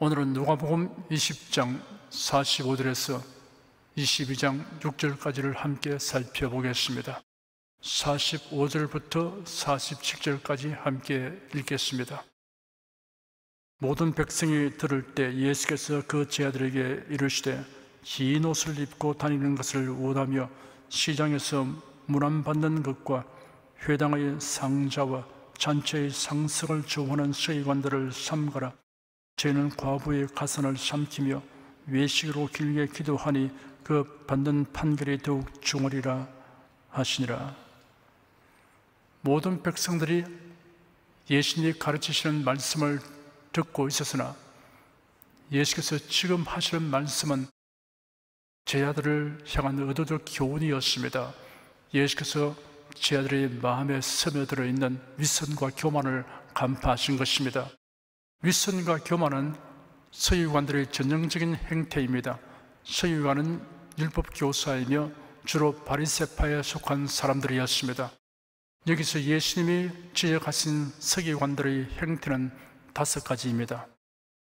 오늘은 누가복음 20장 45절에서 22장 6절까지를 함께 살펴보겠습니다. 45절부터 47절까지 함께 읽겠습니다. 모든 백성이 들을 때 예수께서 그 제자들에게 이르시되 긴 옷을 입고 다니는 것을 원하며 시장에서 문안받는 것과 회당의 상자와 잔치의 상석을 좋아하는 서기관들을 삼가라. 저희는 과부의 가산을 삼키며 외식으로 길게 기도하니 그 받는 판결이 더욱 중하리라 하시니라. 모든 백성들이 예수님이 가르치시는 말씀을 듣고 있었으나 예수께서 지금 하시는 말씀은 제자들을 향한 의도적 교훈이었습니다. 예수께서 제자들의 마음에 스며들어 있는 위선과 교만을 간파하신 것입니다. 위선과 교만은 서기관들의 전형적인 행태입니다. 서기관은 율법 교사이며 주로 바리새파에 속한 사람들이었습니다. 여기서 예수님이 지적하신 서기관들의 행태는 5가지입니다.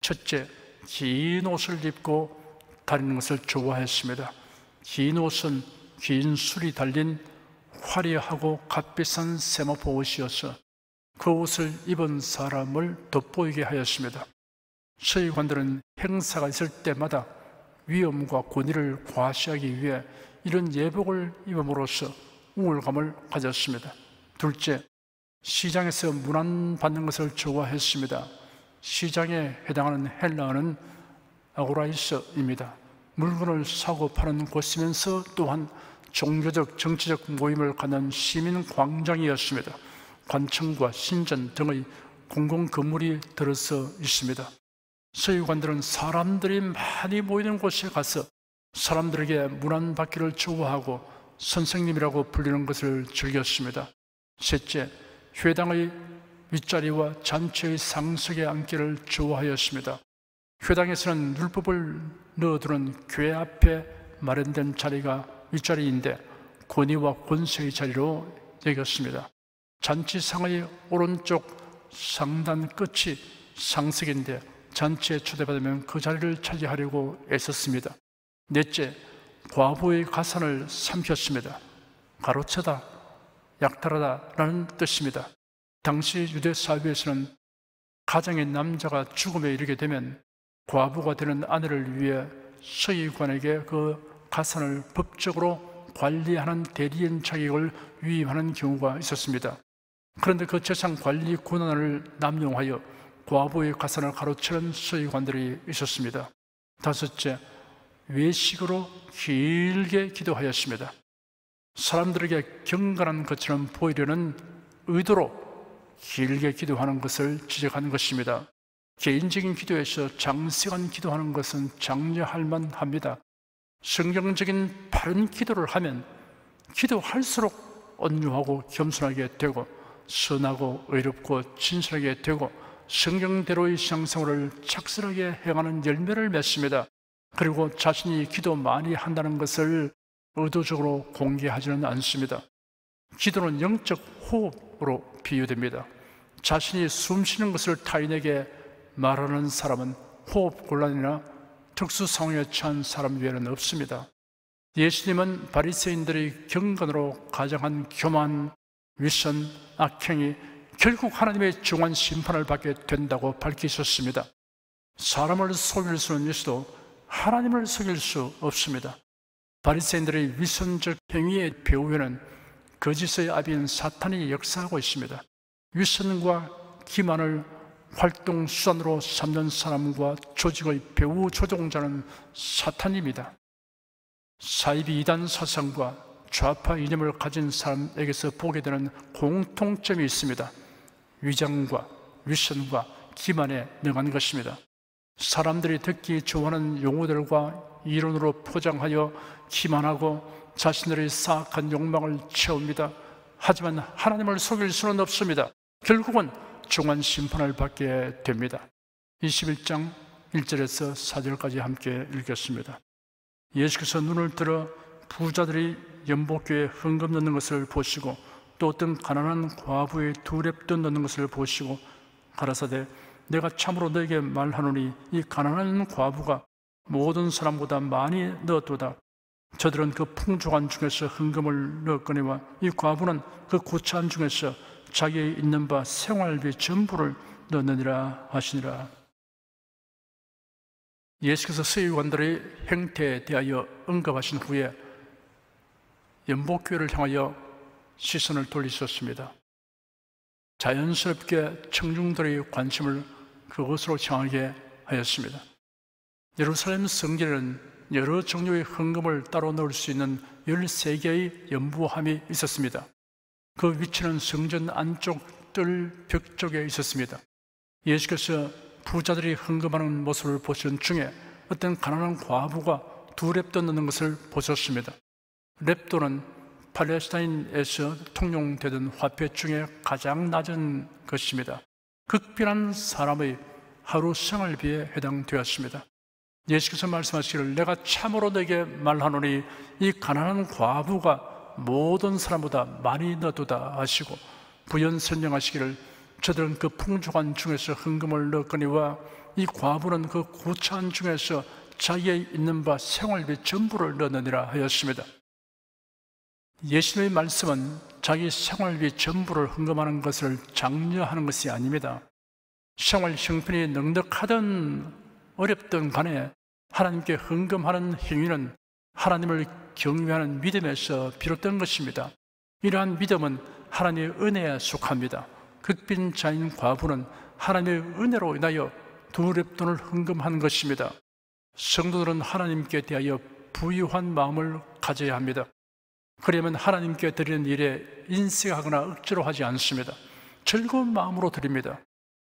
첫째, 긴 옷을 입고 다니는 것을 좋아했습니다. 긴 옷은 긴 술이 달린 화려하고 값비싼 세마포 옷이어서 그 옷을 입은 사람을 돋보이게 하였습니다. 서기관들은 행사가 있을 때마다 위엄과 권위를 과시하기 위해 이런 예복을 입음으로써 우월감을 가졌습니다. 둘째, 시장에서 문안받는 것을 좋아했습니다. 시장에 해당하는 헬라어는 아고라이스입니다. 물건을 사고 파는 곳이면서 또한 종교적, 정치적 모임을 갖는 시민 광장이었습니다. 관청과 신전 등의 공공건물이 들어서 있습니다. 서기관들은 사람들이 많이 모이는 곳에 가서 사람들에게 문안받기를 좋아하고 선생님이라고 불리는 것을 즐겼습니다. 셋째, 회당의 윗자리와 잔치의 상석에 앉기를 좋아하였습니다. 회당에서는 율법을 넣어두는 교회 앞에 마련된 자리가 윗자리인데 권위와 권세의 자리로 여겼습니다. 잔치상의 오른쪽 상단 끝이 상석인데 잔치에 초대받으면 그 자리를 차지하려고 애썼습니다. 넷째, 과부의 가산을 삼켰습니다. 가로채다, 약탈하다라는 뜻입니다. 당시 유대 사회에서는 가정의 남자가 죽음에 이르게 되면 과부가 되는 아내를 위해 서기관에게 그 가산을 법적으로 관리하는 대리인 자격을 위임하는 경우가 있었습니다. 그런데 그 재산 관리 권한을 남용하여 과부의 가산을 가로채는 서기관들이 있었습니다. 다섯째, 외식으로 길게 기도하였습니다. 사람들에게 경건한 것처럼 보이려는 의도로 길게 기도하는 것을 지적하는 것입니다. 개인적인 기도에서 장시간 기도하는 것은 장려할 만합니다. 성경적인 바른 기도를 하면 기도할수록 온유하고 겸손하게 되고 선하고 의롭고 진실하게 되고 성경대로의 신앙생활을 착실하게 행하는 열매를 맺습니다. 그리고 자신이 기도 많이 한다는 것을 의도적으로 공개하지는 않습니다. 기도는 영적 호흡으로 비유됩니다. 자신이 숨쉬는 것을 타인에게 말하는 사람은 호흡 곤란이나 특수 상황에 처한 사람 외에는 없습니다. 예수님은 바리새인들의 경건으로 가장한 교만, 위선, 악행이 결국 하나님의 중한 심판을 받게 된다고 밝히셨습니다. 사람을 속일 수는 있어도 하나님을 속일 수 없습니다. 바리새인들의 위선적 행위의 배후에는 거짓의 아비인 사탄이 역사하고 있습니다. 위선과 기만을 활동 수단으로 삼는 사람과 조직의 배후 조종자는 사탄입니다. 사이비 이단 사상과 좌파 이념을 가진 사람에게서 보게 되는 공통점이 있습니다. 위장과 위선과 기만에 능한 것입니다. 사람들이 듣기 좋아하는 용어들과 이론으로 포장하여 기만하고 자신들의 사악한 욕망을 채웁니다. 하지만 하나님을 속일 수는 없습니다. 결국은 중한 심판을 받게 됩니다. 21장 1절에서 4절까지 함께 읽겠습니다. 예수께서 눈을 들어 부자들이 연복교에 헌금 넣는 것을 보시고 또 어떤 가난한 과부의 2렙돈 넣는 것을 보시고 가라사대 내가 참으로 너에게 말하노니 이 가난한 과부가 모든 사람보다 많이 넣었도다. 저들은 그 풍족한 중에서 헌금을 넣었거니와 이 과부는 그 고차한 중에서 자기의 있는 바 생활비 전부를 넣느니라 하시니라. 예수께서 서기관들의 행태에 대하여 언급하신 후에 연복교회를 향하여 시선을 돌리셨습니다. 자연스럽게 청중들의 관심을 그것으로 향하게 하였습니다. 예루살렘 성전에는 여러 종류의 헌금을 따로 넣을 수 있는 13개의 연부함이 있었습니다. 그 위치는 성전 안쪽 뜰 벽 쪽에 있었습니다. 예수께서 부자들이 헌금하는 모습을 보신 중에 어떤 가난한 과부가 2렙돈 넣는 것을 보셨습니다. 렙돈은 팔레스타인에서 통용되던 화폐 중에 가장 낮은 것입니다. 극빈한 사람의 하루 생활비에 해당되었습니다. 예수께서 말씀하시기를 내가 참으로 너에게 말하노니 이 가난한 과부가 모든 사람보다 많이 넣었도다 하시고 부연 설명하시기를 저들은 그 풍족한 중에서 헌금을 넣었거니와 이 과부는 그 고차한 중에서 자기의 있는 바 생활비 전부를 넣느니라 하였습니다. 예수님의 말씀은 자기 생활비 전부를 헌금하는 것을 장려하는 것이 아닙니다. 생활 형편이 넉넉하든 어렵든 간에 하나님께 헌금하는 행위는 하나님을 경외하는 믿음에서 비롯된 것입니다. 이러한 믿음은 하나님의 은혜에 속합니다. 극빈자인 과부는 하나님의 은혜로 인하여 2렙돈을 헌금한 것입니다. 성도들은 하나님께 대하여 부유한 마음을 가져야 합니다. 그러면 하나님께 드리는 일에 인색하거나 억지로 하지 않습니다. 즐거운 마음으로 드립니다.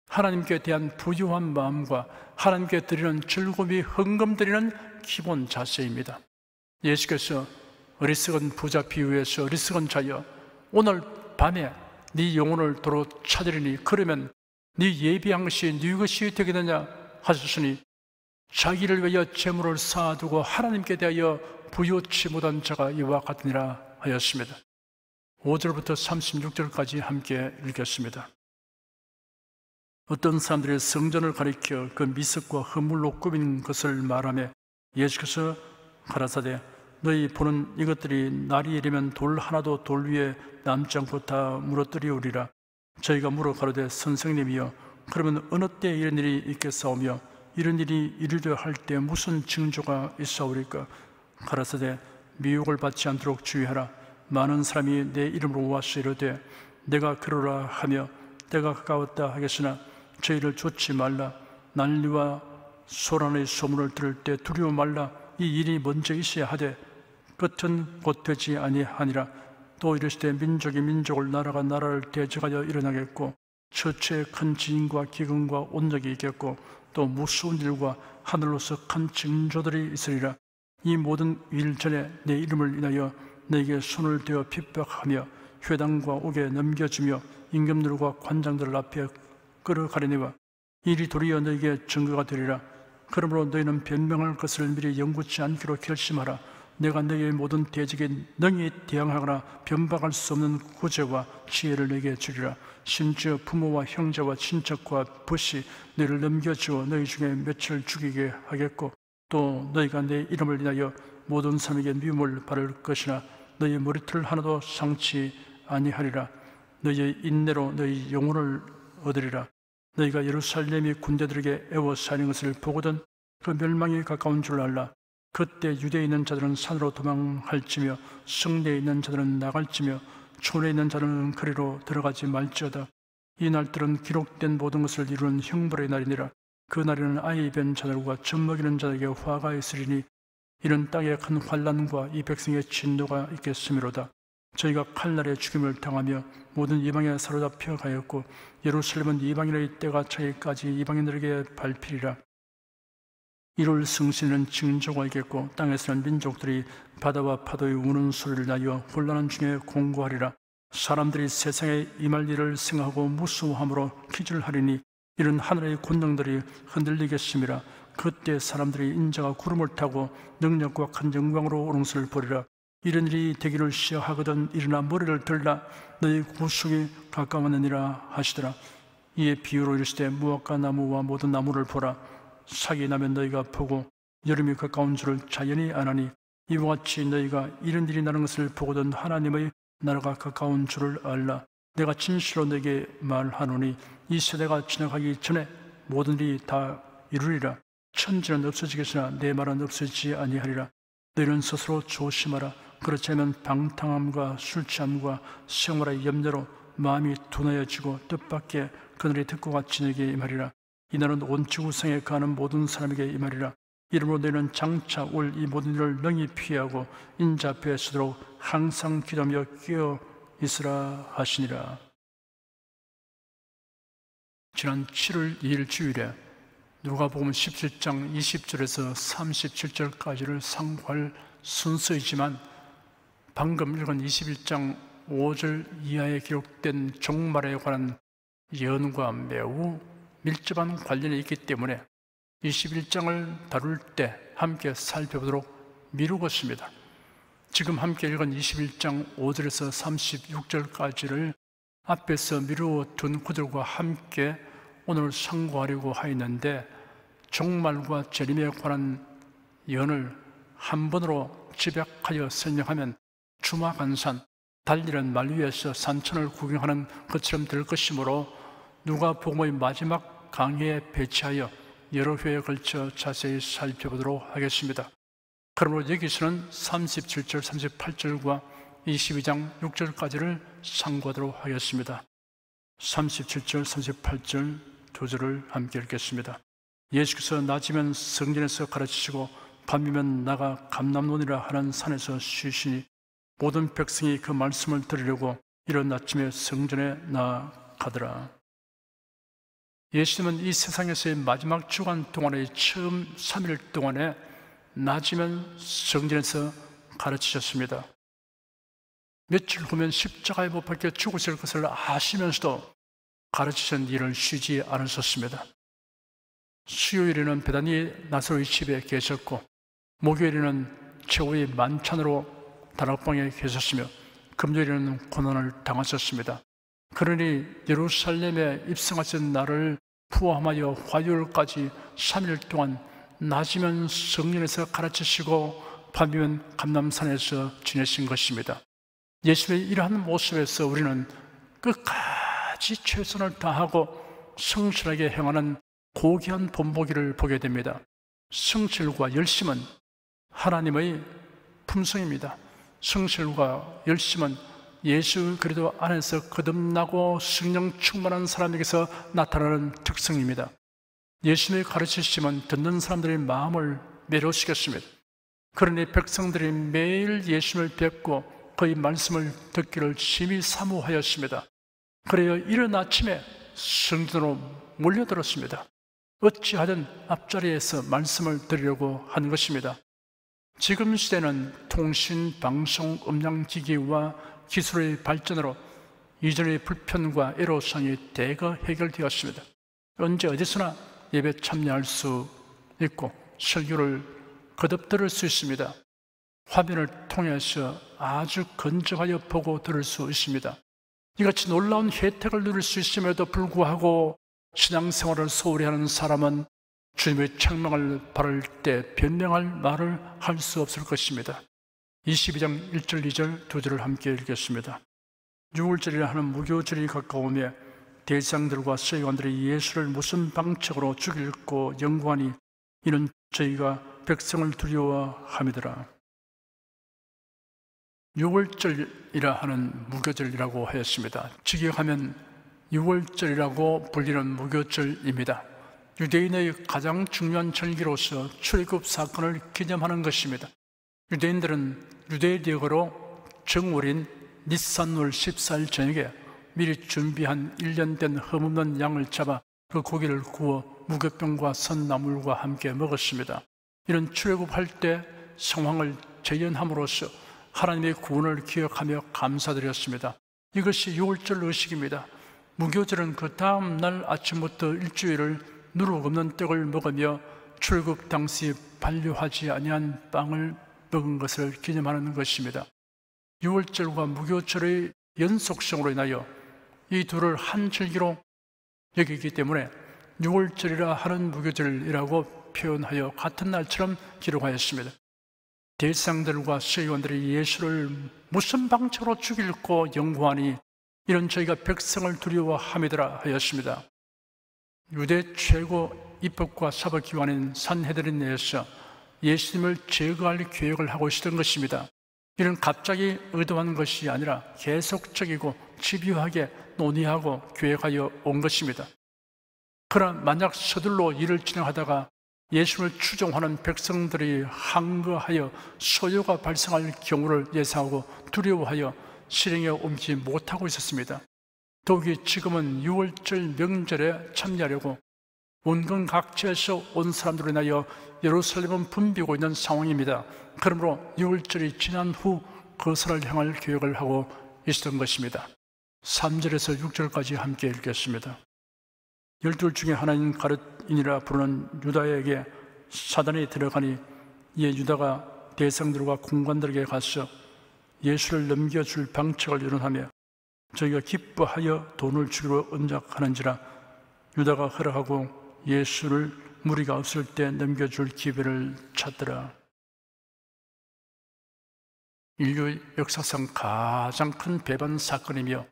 하나님께 대한 부유한 마음과 하나님께 드리는 즐거움이 헌금 드리는 기본 자세입니다. 예수께서 어리석은 부자 비유에서 어리석은 자여 오늘 밤에 네 영혼을 도로 찾으리니 그러면 네 예비한 것이 네 것이 되겠느냐 하셨으니 자기를 위하여 재물을 쌓아두고 하나님께 대하여 부요치 못한 자가 이와 같으니라 하였습니다. 5절부터 36절까지 함께 읽겠습니다. 어떤 사람들이 성전을 가리켜 그 미석과 허물로 꾸민 것을 말하며 예수께서 가라사대 너희 보는 이것들이 날이 이르면 돌 하나도 돌 위에 남지 않고 다 무너뜨리우리라. 저희가 물어 가로되 선생님이여 그러면 어느 때 이런 일이 있겠사오며 이런 일이 이르려 할 때 무슨 징조가 있사오리까? 가라사대 미혹을 받지 않도록 주의하라. 많은 사람이 내 이름으로 와서 이르되 내가 그러라 하며 때가 가까웠다 하겠으나 저희를 좇지 말라. 난리와 소란의 소문을 들을 때 두려워 말라. 이 일이 먼저 있어야 하되 끝은 곧 되지 아니하니라. 또 이르시되 민족이 민족을 나라가 나라를 대적하여 일어나겠고 처처에 큰 지진과 기근과 온역이 있겠고 또 무서운 일과 하늘로서 큰 징조들이 있으리라. 이 모든 일 전에 내 이름을 인하여 내게 손을 대어 핍박하며 회당과 옥에 넘겨주며 임금들과 관장들 앞에 끌어가려니와 일이 도리어 너에게 증거가 되리라. 그러므로 너희는 변명할 것을 미리 영구치 않기로 결심하라. 내가 너희의 모든 대적에 능히 대항하거나 변박할 수 없는 구제와 지혜를 내게 주리라. 심지어 부모와 형제와 친척과 벗이 너희를 넘겨주어 너희 중에 몇을 죽이게 하겠고 또 너희가 내 이름을 인하여 모든 사람에게 미움을 받을 것이나 너희 머리털 하나도 상치 아니하리라. 너희의 인내로 너희 영혼을 얻으리라. 너희가 예루살렘이 군대들에게 애워싸이는 것을 보거든 그 멸망이 가까운 줄 알라. 그때 유대에 있는 자들은 산으로 도망할지며 성내에 있는 자들은 나갈지며 촌에 있는 자들은 거리로 들어가지 말지어다. 이 날들은 기록된 모든 것을 이루는 형벌의 날이니라. 그 날에는 아이 뵌 자들과 젖먹이는 자들에게 화가 있으리니 이는 땅에 큰 환난과 이 백성의 진노가 있겠음이로다. 저희가 칼날에 죽임을 당하며 모든 이방에 사로잡혀 가였고 예루살렘은 이방인의 때가 차기까지 이방인들에게 밟히리라. 이룰 승신은 징조가 있겠고 땅에서는 민족들이 바다와 파도의 우는 소리를 나여 혼란한 중에 공고하리라. 사람들이 세상에 임할 일을 생각하고 무수함으로 기절하리니 이런 하늘의 권능들이 흔들리겠음이라. 그때 사람들이 인자가 구름을 타고 능력과 큰 영광으로 오는 것을 보리라. 이런 일이 되기를 시작하거든 일어나 머리를 들라. 너희 구속이 가까웠느니라 하시더라. 이에 비유로 이르시되 무화과 나무와 모든 나무를 보라. 사기 나면 너희가 보고 여름이 가까운 줄을 자연히 아나니 이와 같이 너희가 이런 일이 나는 것을 보거든 하나님의 나라가 가까운 줄을 알라. 내가 진실로 너에게 말하노니 이 세대가 지나가기 전에 모든 일이 다 이루리라. 천지는 없어지겠으나 내 말은 없어지지 아니하리라. 너희는 스스로 조심하라. 그렇지 않으면 방탕함과 술취함과 생활의 염려로 마음이 둔하여지고 뜻밖의 그늘이 듣고 같이 너에게 임하리라. 이날은 온 지구상에 가는 모든 사람에게 임하리라. 이러므로 너희는 장차 올 이 모든 일을 능히 피하고 인자 앞에 서도록 항상 기도하며 깨어 있으라 하시니라. 지난 7월 2일 주일에 누가복음 17장 20절에서 37절까지를 상고할 순서이지만 방금 읽은 21장 5절 이하에 기록된 종말에 관한 예언과 매우 밀접한 관련이 있기 때문에 21장을 다룰 때 함께 살펴보도록 미루겠습니다. 지금 함께 읽은 21장 5절에서 36절까지를 앞에서 미루어 둔 구절과 함께 오늘 상고하려고 하였는데 종말과 재림에 관한 예언을 한 번으로 집약하여 설명하면 주마간산, 달리는 말 위에서 산천을 구경하는 것처럼 될 것이므로 누가복음의 마지막 강의에 배치하여 여러 회에 걸쳐 자세히 살펴보도록 하겠습니다. 그러므로 여기서는 37절, 38절과 22장 6절까지를 상고하도록 하겠습니다. 37절, 38절 두 절을 함께 읽겠습니다. 예수께서 낮이면 성전에서 가르치시고 밤이면 나가 감람논이라 하는 산에서 쉬시니 모든 백성이 그 말씀을 들으려고 이른 아침에 성전에 나아가더라. 예수님은 이 세상에서의 마지막 주간 동안의 처음 3일 동안에 낮이면 성전에서 가르치셨습니다. 며칠 후면 십자가에 못 박혀 죽으실 것을 아시면서도 가르치신 일을 쉬지 않으셨습니다. 수요일에는 베다니 나사로의 집에 계셨고 목요일에는 최후의 만찬으로 다락방에 계셨으며 금요일에는 고난을 당하셨습니다. 그러니 예루살렘에 입성하신 날을 포함하여 화요일까지 3일 동안 낮이면 성전에서 가르치시고 밤이면 감람산에서 지내신 것입니다. 예수의 이러한 모습에서 우리는 끝까지 최선을 다하고 성실하게 행하는 고귀한 본보기를 보게 됩니다. 성실과 열심은 하나님의 품성입니다. 성실과 열심은 예수 그리스도 안에서 거듭나고 성령 충만한 사람에게서 나타나는 특성입니다. 예수님의 가르치심은 듣는 사람들의 마음을 매료시켰습니다. 그러니 백성들이 매일 예수님을 뵙고 그의 말씀을 듣기를 심히 사모하였습니다. 그래야 이른 아침에 성전으로 몰려들었습니다. 어찌하든 앞자리에서 말씀을 들으려고 하는 것입니다. 지금 시대는 통신, 방송, 음향기기와 기술의 발전으로 이전의 불편과 애로사항이 대거 해결되었습니다. 언제 어디서나 예배 참여할 수 있고 설교를 거듭 들을 수 있습니다. 화면을 통해서 아주 건조하여 보고 들을 수 있습니다. 이같이 놀라운 혜택을 누릴 수 있음에도 불구하고 신앙생활을 소홀히 하는 사람은 주님의 책망을 받을 때 변명할 말을 할 수 없을 것입니다. 22장 1절, 2절 두 절을 함께 읽겠습니다. 6월절이라 하는 무교절이 가까우며 대장들과 서기관들이 예수를 무슨 방책으로 죽일고 연구하니 이는 저희가 백성을 두려워함이더라. 6월절이라 하는 무교절이라고 하였습니다. 직역하면 6월절이라고 불리는 무교절입니다. 유대인의 가장 중요한 절기로서 출애굽 사건을 기념하는 것입니다. 유대인들은 유대력으로 정월인 니산월 14일 저녁에 미리 준비한 1년 된 흠없는 양을 잡아 그 고기를 구워 무교병과 선나물과 함께 먹었습니다. 이런 출애굽할 때 상황을 재현함으로써 하나님의 구원을 기억하며 감사드렸습니다. 이것이 6월절 의식입니다. 무교절은 그 다음 날 아침부터 일주일을 누룩 없는 떡을 먹으며 출애굽 당시 반려하지 아니한 빵을 먹은 것을 기념하는 것입니다. 6월절과 무교절의 연속성으로 인하여 이 둘을 한 절기로 여기기 때문에 6월절이라 하는 무교절이라고 표현하여 같은 날처럼 기록하였습니다. 대상들과 서기관들이 예수를 무슨 방식으로 죽일고 연구하니 이런 저희가 백성을 두려워함이더라 하였습니다. 유대 최고 입법과 사법기관인 산헤드린 내에서 예수님을 제거할 계획을 하고 있었던 것입니다. 이는 갑자기 의도한 것이 아니라 계속적이고 집요하게 논의하고 계획하여 온 것입니다. 그러나 만약 서둘러 일을 진행하다가 예수를 추종하는 백성들이 항거하여 소요가 발생할 경우를 예상하고 두려워하여 실행에 옮기지 못하고 있었습니다. 더욱이 지금은 6월절 명절에 참여하려고 온갖 각지에서 온 사람들로 인하여 예루살렘은 붐비고 있는 상황입니다. 그러므로 6월절이 지난 후 거설을 향할 계획을 하고 있었던 것입니다. 3절에서 6절까지 함께 읽겠습니다. 12 중에 하나인 가룟인이라 부르는 유다에게 사단이 들어가니 이에 유다가 대상들과 공관들에게 가서 예수를 넘겨줄 방책을 의논하며 저희가 기뻐하여 돈을 주기로 언약하는지라 유다가 허락하고 예수를 무리가 없을 때 넘겨줄 기회를 찾더라. 인류 역사상 가장 큰 배반 사건이며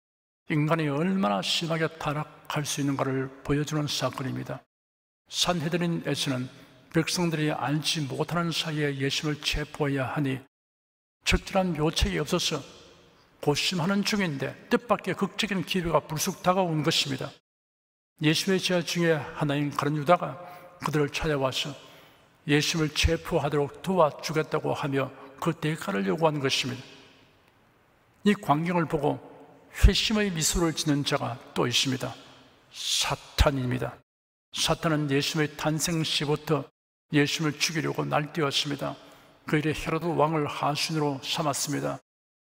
인간이 얼마나 심하게 타락할 수 있는가를 보여주는 사건입니다. 산헤드린에서는 백성들이 알지 못하는 사이에 예수를 체포해야 하니 적절한 묘책이 없어서 고심하는 중인데 뜻밖의 극적인 기회가 불쑥 다가온 것입니다. 예수의 제자 중에 하나인 가룟 유다가 그들을 찾아와서 예수를 체포하도록 도와주겠다고 하며 그 대가를 요구하는 것입니다. 이 광경을 보고 회심의 미소를 짓는 자가 또 있습니다. 사탄입니다. 사탄은 예수의 탄생 시부터 예수를 죽이려고 날뛰었습니다. 그 일에 헤로드 왕을 하수인으로 삼았습니다.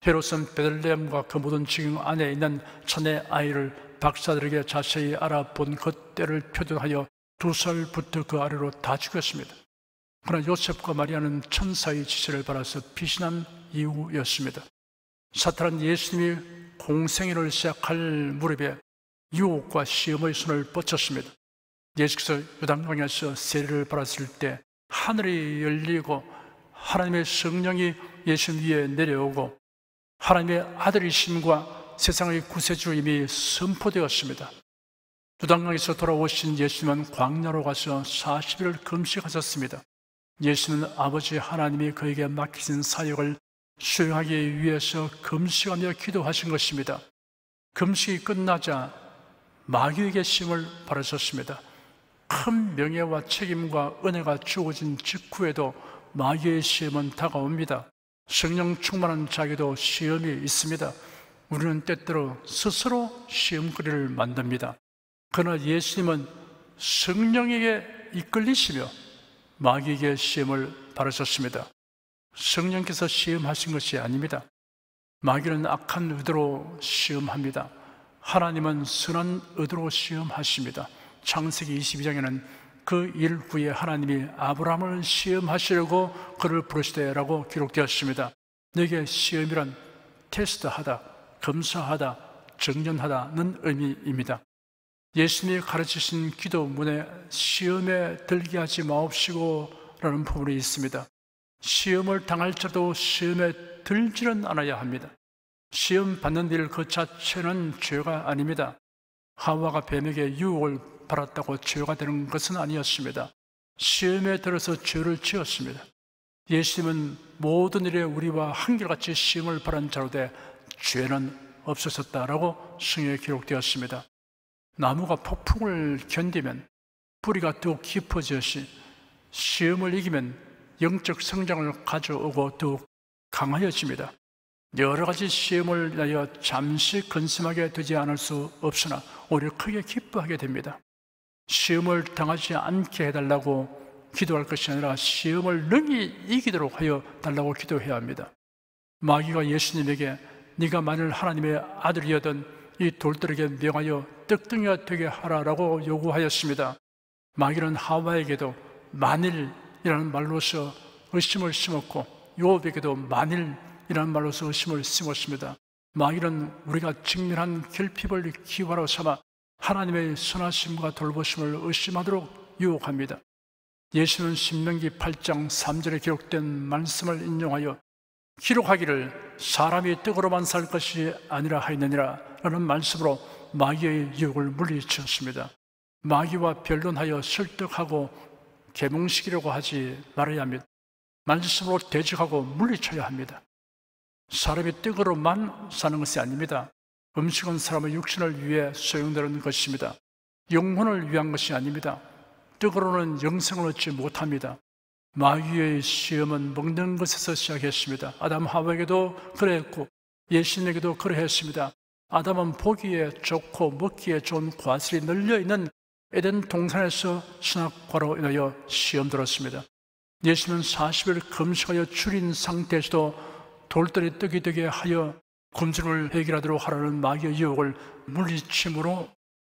헤롯은 베들레헴과 그 모든 지경 안에 있는 자네 아이를 박사들에게 자세히 알아본 그때를 표현하여 2살부터 그 아래로 다 죽였습니다. 그러나 요셉과 마리아는 천사의 지시를 받아서 피신한 이후였습니다. 사탄은 예수님이 공생애를 시작할 무렵에 유혹과 시험의 손을 뻗쳤습니다. 예수께서 요단강에서 세례를 받았을 때 하늘이 열리고 하나님의 성령이 예수님 위에 내려오고 하나님의 아들이심과 세상의 구세주임이 선포되었습니다. 요단강에서 돌아오신 예수님은 광야로 가서 40일을 금식하셨습니다. 예수는 아버지 하나님이 그에게 맡기신 사역을 수행하기 위해서 금식하며 기도하신 것입니다. 금식이 끝나자 마귀에게 시험을 받으셨습니다. 큰 명예와 책임과 은혜가 주어진 직후에도 마귀의 시험은 다가옵니다. 성령 충만한 자에게도 시험이 있습니다. 우리는 때때로 스스로 시험거리를 만듭니다. 그러나 예수님은 성령에게 이끌리시며 마귀에게 시험을 받으셨습니다. 성령께서 시험하신 것이 아닙니다. 마귀는 악한 의도로 시험합니다. 하나님은 선한 의도로 시험하십니다. 창세기 22장에는 그 일 후에 하나님이 아브라함을 시험하시려고 그를 부르시되라고 기록되었습니다. 내게 시험이란 테스트하다, 검사하다, 정련하다는 의미입니다. 예수님이 가르치신 기도문에 시험에 들게 하지 마옵시고 라는 부분이 있습니다. 시험을 당할지라도 시험에 들지는 않아야 합니다. 시험 받는 일 그 자체는 죄가 아닙니다. 하와가 뱀에게 유혹을 받았다고 죄가 되는 것은 아니었습니다. 시험에 들어서 죄를 지었습니다. 예수님은 모든 일에 우리와 한결같이 시험을 받은 자로 돼 죄는 없어졌다라고 성경에 기록되었습니다. 나무가 폭풍을 견디면 뿌리가 더욱 깊어지듯이 시험을 이기면 영적 성장을 가져오고 더욱 강하여집니다. 여러 가지 시험을 위하여 잠시 근심하게 되지 않을 수 없으나 오히려 크게 기뻐하게 됩니다. 시험을 당하지 않게 해달라고 기도할 것이 아니라 시험을 능히 이기도록 하여 달라고 기도해야 합니다. 마귀가 예수님에게 네가 만일 하나님의 아들이었던 이 돌들에게 명하여 떡덩이가 되게 하라라고 요구하였습니다. 마귀는 하와에게도 만일이라는 말로서 의심을 심었고 요업에게도 만일이라는 말로서 의심을 심었습니다. 마귀는 우리가 직면한 결핍을 기화로 삼아 하나님의 선하심과 돌보심을 의심하도록 유혹합니다. 예수는 신명기 8장 3절에 기록된 말씀을 인용하여 기록하기를 사람이 떡으로만 살 것이 아니라 하였느니라 라는 말씀으로 마귀의 유혹을 물리쳤습니다. 마귀와 변론하여 설득하고 계몽시키려고 하지 말아야 합니다. 말씀으로 대적하고 물리쳐야 합니다. 사람이 떡으로만 사는 것이 아닙니다. 음식은 사람의 육신을 위해 소용되는 것입니다. 영혼을 위한 것이 아닙니다. 떡으로는 영생을 얻지 못합니다. 마귀의 시험은 먹는 것에서 시작했습니다. 아담 하와에게도 그랬고 예수님에게도 그러했습니다. 아담은 보기에 좋고 먹기에 좋은 과실이 널려있는 에덴 동산에서 선악과로 인하여 시험 들었습니다. 예수는 40일 금식하여 줄인 상태에서도 돌들이 떡이 되게 하여 굶주림을 해결하도록 하라는 마귀의 유혹을 물리침으로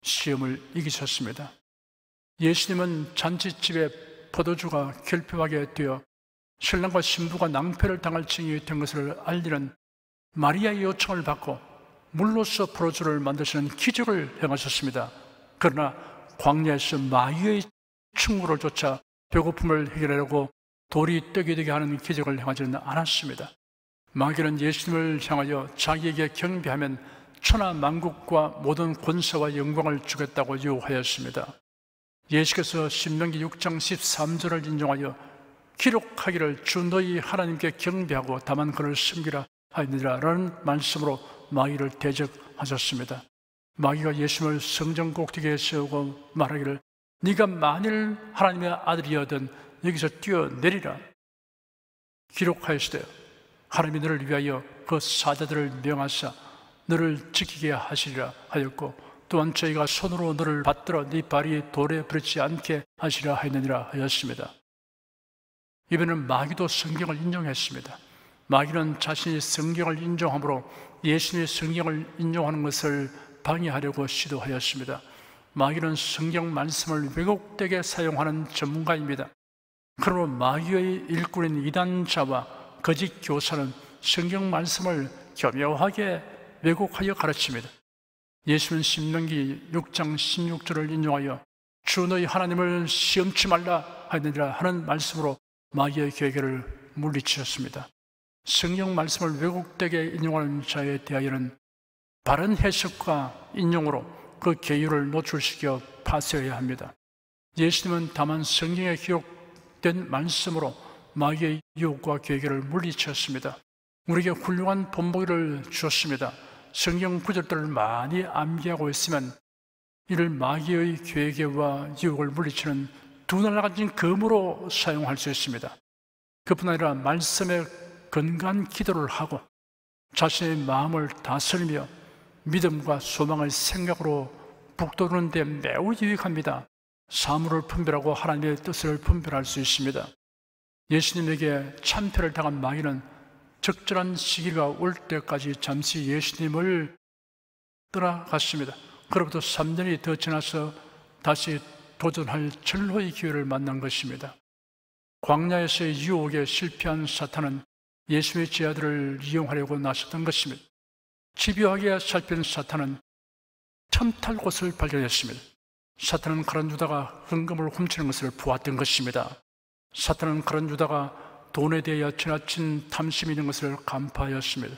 시험을 이기셨습니다. 예수님은 잔치집에 포도주가 결핍하게 되어 신랑과 신부가 낭패를 당할 징이 된 것을 알리는 마리아의 요청을 받고 물로서 포도주를 만드시는 기적을 행하셨습니다. 그러나 광야에서 마귀의 충고를 쫓아 배고픔을 해결하려고 돌이 떡이 되게 하는 기적을 행하지는 않았습니다. 마귀는 예수님을 향하여 자기에게 경배하면 천하 만국과 모든 권세와 영광을 주겠다고 유혹하였습니다. 예수께서 신명기 6장 13절을 인용하여 기록하기를 주 너희 하나님께 경배하고 다만 그를 섬기라 하였느니라 라는 말씀으로 마귀를 대적하셨습니다. 마귀가 예수님을 성전 꼭대기에 세우고 말하기를 네가 만일 하나님의 아들이여든 여기서 뛰어내리라. 기록하였으되 하나님이 너를 위하여 그 사자들을 명하사 너를 지키게 하시리라 하였고 또한 저희가 손으로 너를 받들어 네 발이 돌에 부딪히지 않게 하시리라 하였느니라 하였습니다. 이번에는 마귀도 성경을 인정했습니다. 마귀는 자신이 성경을 인정함으로 예수님의 성경을 인정하는 것을 방해하려고 시도하였습니다. 마귀는 성경 말씀을 왜곡되게 사용하는 전문가입니다. 그러므로 마귀의 일꾼인 이단자와 거짓 교사는 성경 말씀을 교묘하게 왜곡하여 가르칩니다. 예수는 신명기 6장 16절을 인용하여 주 너희 하나님을 시험치 말라 하느니라 하는 말씀으로 마귀의 계계를 물리치셨습니다. 성경 말씀을 왜곡되게 인용하는 자에 대하여는 바른 해석과 인용으로 그 계율을 노출시켜 파쇄해야 합니다. 예수님은 다만 성경에 기록된 말씀으로 마귀의 유혹과 계계를 물리쳤습니다. 우리에게 훌륭한 본보기를 주었습니다. 성경 구절들을 많이 암기하고 있으면 이를 마귀의 계계와 유혹을 물리치는 두 날 가진 검으로 사용할 수 있습니다. 그뿐 아니라 말씀에 건강한 기도를 하고 자신의 마음을 다스리며 믿음과 소망의 생각으로 북돋우는 데 매우 유익합니다. 사물을 분별하고 하나님의 뜻을 분별할 수 있습니다. 예수님에게 참패를 당한 마귀는 적절한 시기가 올 때까지 잠시 예수님을 떠나갔습니다. 그로부터 3년이 더 지나서 다시 도전할 절호의 기회를 만난 것입니다. 광야에서의 유혹에 실패한 사탄은 예수의 제자들을 이용하려고 나섰던 것입니다. 집요하게 살핀 사탄은 틈탈 곳을 발견했습니다. 사탄은 그런 유다가 헌금을 훔치는 것을 보았던 것입니다. 사탄은 그런 유다가 돈에 대하여 지나친 탐심이 있는 것을 간파하였습니다.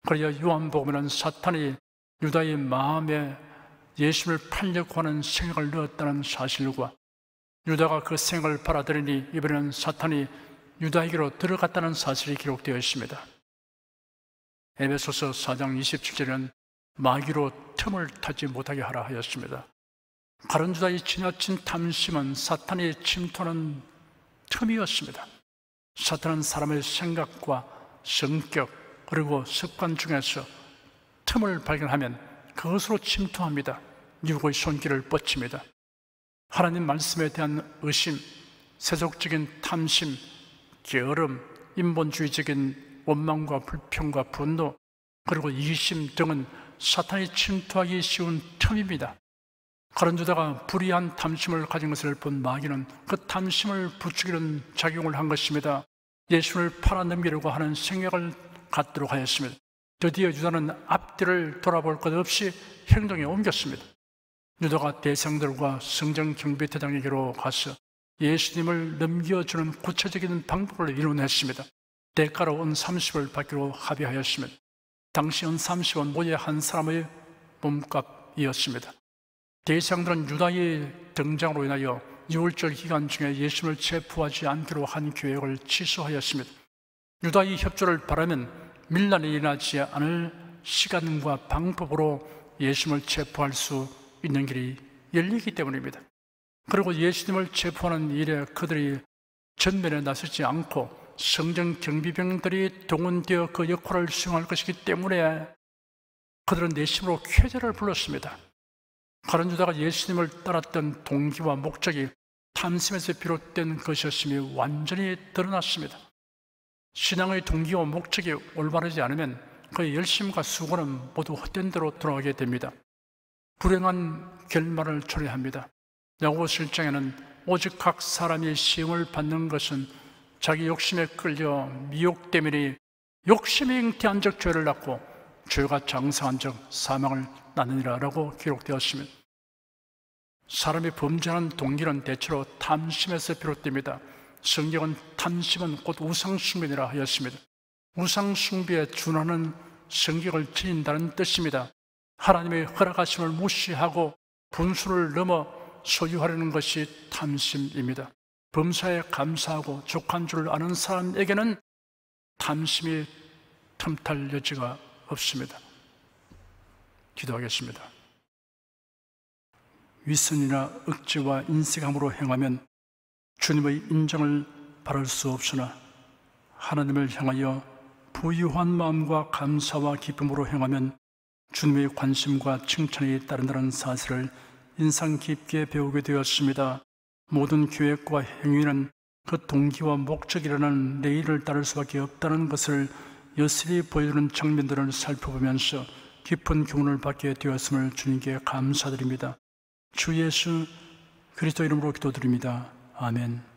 그래야 요한복음에는 사탄이 유다의 마음에 예수를 팔려고 하는 생각을 넣었다는 사실과 유다가 그 생각을 받아들이니 이번에는 사탄이 유다에게로 들어갔다는 사실이 기록되어 있습니다. 에베소서 4장 27절에는 마귀로 틈을 타지 못하게 하라 하였습니다. 가룟 유다의 지나친 탐심은 사탄이 침투하는 틈이었습니다. 사탄은 사람의 생각과 성격 그리고 습관 중에서 틈을 발견하면 그것으로 침투합니다. 유혹의 손길을 뻗칩니다. 하나님 말씀에 대한 의심, 세속적인 탐심, 게으름, 인본주의적인 원망과 불평과 분노 그리고 이기심 등은 사탄이 침투하기 쉬운 틈입니다. 가룟 유다가 불의한 탐심을 가진 것을 본 마귀는 그 탐심을 부추기는 작용을 한 것입니다. 예수를 팔아넘기려고 하는 생각을 갖도록 하였습니다. 드디어 유다는 앞뒤를 돌아볼 것 없이 행동에 옮겼습니다. 유다가 대상들과 성전 경비대장에게로 가서 예수님을 넘겨주는 구체적인 방법을 이론했습니다. 대가로 은 30을 받기로 합의하였으며 당시 은 30은 모의 한 사람의 몸값이었습니다. 대상들은 유다의 등장으로 인하여 6월절 기간 중에 예수님을 체포하지 않기로 한 계획을 취소하였습니다. 유다의 협조를 바라면 밀란이 일어나지 않을 시간과 방법으로 예수님을 체포할 수 있는 길이 열리기 때문입니다. 그리고 예수님을 체포하는 일에 그들이 전면에 나서지 않고 성전 경비병들이 동원되어 그 역할을 수행할 것이기 때문에 그들은 내심으로 쾌재를 불렀습니다. 가룟 유다가 예수님을 따랐던 동기와 목적이 탐심에서 비롯된 것이었음이 완전히 드러났습니다. 신앙의 동기와 목적이 올바르지 않으면 그의 열심과 수고는 모두 헛된 대로 돌아가게 됩니다. 불행한 결말을 초래합니다. 야고보 7장에는 오직 각 사람이 시험을 받는 것은 자기 욕심에 끌려 미혹되매니 욕심이 잉태한 적 죄를 낳고 죄가 장성한 적 사망을 낳느니라 라고 기록되었습니다. 사람이 범죄하는 동기는 대체로 탐심에서 비롯됩니다. 성경은 탐심은 곧 우상숭배니라 하였습니다. 우상숭배에 준하는 성격을 지닌다는 뜻입니다. 하나님의 허락하심을 무시하고 분수를 넘어 소유하려는 것이 탐심입니다. 범사에 감사하고 족한 줄 아는 사람에게는 탐심이 틈탈 여지가 없습니다. 기도하겠습니다. 위선이나 억지와 인색함으로 행하면 주님의 인정을 바랄 수 없으나 하나님을 향하여 부유한 마음과 감사와 기쁨으로 행하면 주님의 관심과 칭찬이 따른다는 사실을 인상 깊게 배우게 되었습니다. 모든 계획과 행위는 그 동기와 목적이라는 내일을 따를 수밖에 없다는 것을 여실히 보여주는 장면들을 살펴보면서 깊은 교훈을 받게 되었음을 주님께 감사드립니다. 주 예수 그리스도 이름으로 기도드립니다. 아멘.